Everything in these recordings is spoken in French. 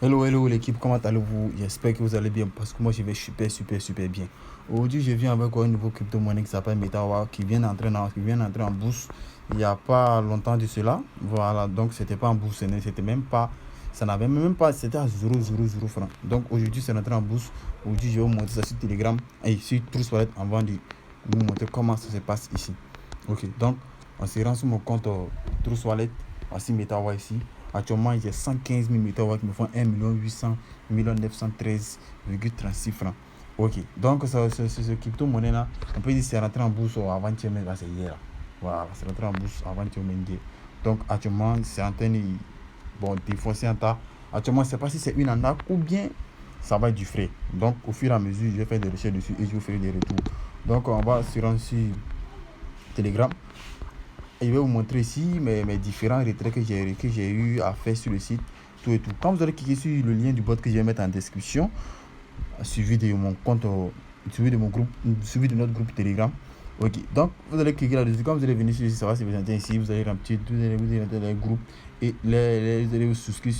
Hello l'équipe, comment allez-vous? J'espère que vous allez bien parce que moi je vais super bien. Aujourd'hui je viens avec une nouvelle crypto-monnaie qui s'appelle MetaWa qui vient d'entrer en bourse il n'y a pas longtemps de cela. Voilà, donc c'était pas en bourse, c'était même pas, ça n'avait même pas, c'était à 0,00 francs. Donc aujourd'hui c'est rentré en bourse. Aujourd'hui je vais vous montrer ça sur Telegram et sur Trust Wallet avant de vous montrer comment ça se passe ici. Ok, donc on se rend sur mon compte Trust Wallet, voici MetaWa ici. Actuellement, j'ai 115 000 métaux qui me font 1 800 913,36 francs. Ok, donc ce crypto-monnaie-là, on peut dire que c'est rentré en bourse avant-hier, mais c'est hier. Voilà, c'est rentré en bourse avant-hier, mais hier. Donc actuellement, c'est en train de défoncer un tas. Actuellement, je ne sais pas si c'est une arnaque ou bien ça va être du frais. Donc au fur et à mesure, je vais faire des recherches dessus et je vous ferai des retours. Donc on va se rendre sur Telegram. Et je vais vous montrer ici mes différents retraits que j'ai eu à faire sur le site, tout et tout. Quand vous allez cliquer sur le lien du bot que je vais mettre en description, suivi de mon compte, suivi de mon groupe, suivi de notre groupe Telegram. Ok, donc vous allez cliquer là-dessus. Quand vous allez venir sur ici, ça va se présenter ici. Vous allez remplir, vous allez rentrer les groupes et vous allez vous souscrire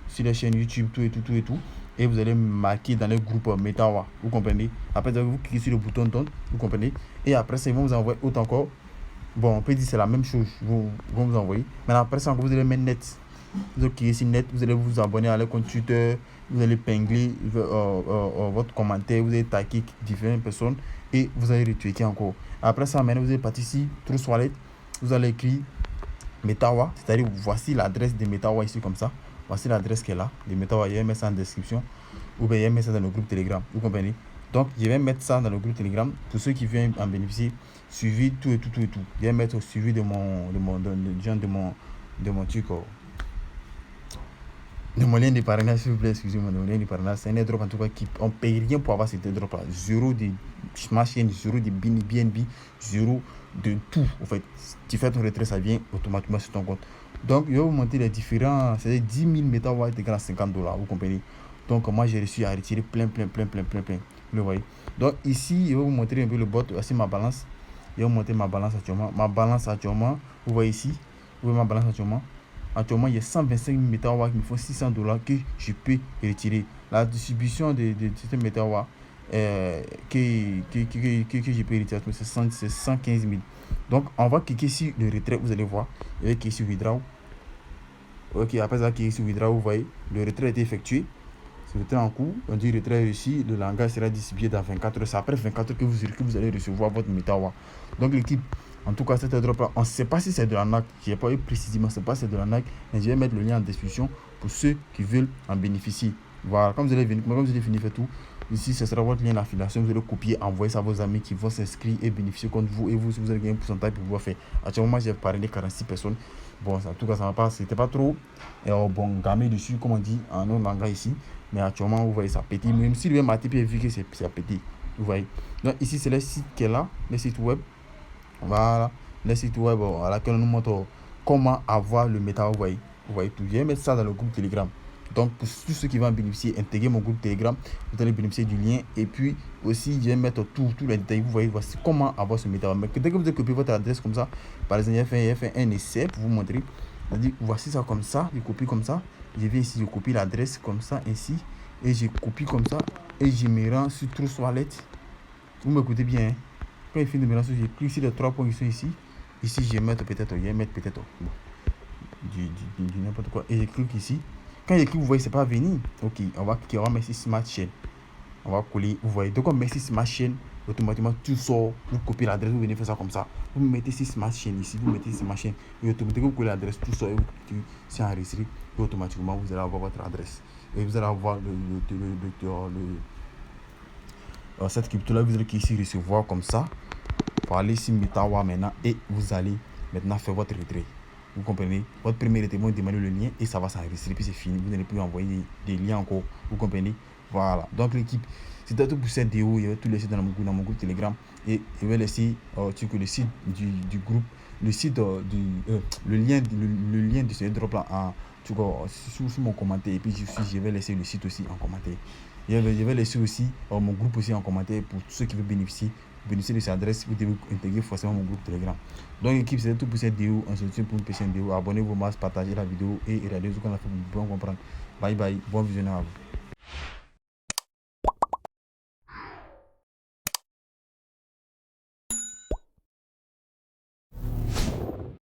sur les chaînes YouTube, tout et tout. Et vous allez marquer dans les groupes MetaWa. Vous comprenez? Après, vous cliquez sur le bouton Don, vous comprenez? Et après, ça, ils vont vous envoyer autant encore. Bon, on peut dire que c'est la même chose. Vous envoyer. Mais après ça, vous allez mettre net. Vous allez cliquer sur net. Vous allez vous abonner à leur compte Twitter. Vous allez pingler votre commentaire. Vous allez taguer différentes personnes. Et vous allez retweeter encore. Après ça, maintenant, vous allez partir ici. Trust Wallet. Vous allez écrire MetaWa. C'est-à-dire, voici l'adresse de MetaWa ici comme ça. Voici l'adresse qui est là. De MetaWa. Je vais mettre ça en description. Ou bien je vais mettre ça dans le groupe Telegram. Vous comprenez? Donc, je vais mettre ça dans le groupe Telegram pour ceux qui viennent en bénéficier. Suivi tout et tout. Je vais mettre au suivi de mon truc, de mon lien de parrainage, s'il vous plaît, excusez-moi, de mon lien de parrainage. C'est un airdrop en tout cas on ne paye rien pour avoir cet airdrop là. Zéro de machine, zéro de BNB, zéro de tout. En fait, tu fais ton retrait, ça vient automatiquement sur ton compte. Donc, je vais vous montrer les différents. C'est 10 000 MetaWatt égale à $50. Vous comprenez? Donc, moi, j'ai réussi à retirer plein. Vous voyez? Donc, ici, je vais vous montrer un peu le bot. Voici ma balance. Je vais vous montrer ma balance actuellement. Vous voyez ici. Vous voyez ma balance actuellement. Actuellement, il y a 125 000 MetaWatt qui me font $600 que je peux retirer. La distribution de ce MetaWatt que je peux retirer, c'est 115 000. Donc, on va cliquer sur le retrait. Vous allez voir. Je vais cliquer sur Withdraw. Ok, après ça, cliquer sur Withdraw, vous voyez, le retrait a été effectué. C'est le retrait en cours. On dit retrait réussi. Le langage sera distribué dans 24 heures. C'est après 24 heures que vous allez recevoir votre MetaWatt. Donc, l'équipe, en tout cas, cet airdrop là, on ne sait pas si c'est de l'arnaque. Je n'ai pas eu précisément, c'est pas si c'est de l'arnaque. Mais je vais mettre le lien en description pour ceux qui veulent en bénéficier. Voilà, comme vous allez fini faire tout, ici, ce sera votre lien d'affiliation. Vous allez copier, envoyer ça à vos amis qui vont s'inscrire et bénéficier contre vous. Et vous, si vous allez gagner un pourcentage pour pouvoir faire. Actuellement, j'ai parrainé 46 personnes. Bon, en tout cas, ça va pas, c'était pas trop gamé dessus, comme on dit en non langage ici. Mais actuellement, vous voyez, ça pétille. Même si le matin, puis vu que c'est pétille. Vous voyez. Donc, ici, c'est le site qui est là, le site web. Voilà, le site web à laquelle on nous montre comment avoir le méta. Vous voyez tout. Je vais mettre ça dans le groupe Telegram. Donc, pour tous ceux qui vont en bénéficier, intégrer mon groupe Telegram, vous allez bénéficier du lien. Et puis, aussi, je vais mettre tous les détails. Vous voyez, voici comment avoir ce méta. Mais dès que vous avez copié votre adresse comme ça, par exemple, j'ai fait un essai pour vous montrer. C'est-à-dire, voici ça comme ça, je copie comme ça. Je vais ici, je copie l'adresse comme ça, ainsi. Et je copie comme ça. Et je me rends sur Trust Wallet. Vous m'écoutez bien, hein? Quand il finit de me lancer, je clique sur les trois points qui sont ici. Ici, je vais mettre peut-être n'importe quoi. Et je clique ici. Quand je clique, vous voyez, c'est pas venir. Ok, on va cliquer, on va mettre ici Smart Chain. On va coller, vous voyez. Donc, on met ici Smart Chain. Automatiquement, tout sort. Vous copiez l'adresse, vous venez faire ça comme ça. Vous mettez ici Smart Chain ici. Vous mettez ici Smart Chain. Et automatiquement, vous collez l'adresse, tout sort. Et vous c'est enregistré. Et automatiquement, vous allez avoir votre adresse. Et vous allez avoir cette crypto-là, vous allez ici recevoir comme ça. Pour aller sur MetaWa maintenant et vous allez maintenant faire votre retrait. Vous comprenez? Votre premier retrait, vous demandez le lien et ça va s'enregistrer puis c'est fini. Vous n'allez plus envoyer des liens encore. Vous comprenez? Voilà. Donc l'équipe, c'était tout pour cette vidéo. Je vais tout laisser dans mon groupe Telegram et je vais laisser le site du groupe, le site le lien de ce drop là sur mon commentaire et puis je vais laisser le site aussi en commentaire. Je vais laisser aussi mon groupe aussi en commentaire pour tous ceux qui veulent bénéficier de cette adresse. Vous devez intégrer forcément mon groupe Telegram. Donc équipe, c'est tout pour cette vidéo. On se retrouve pour une prochaine vidéo. Abonnez-vous, partagez la vidéo et regardez ce qu'on a fait pour bien comprendre. Bye bye. Bon visionnage à vous.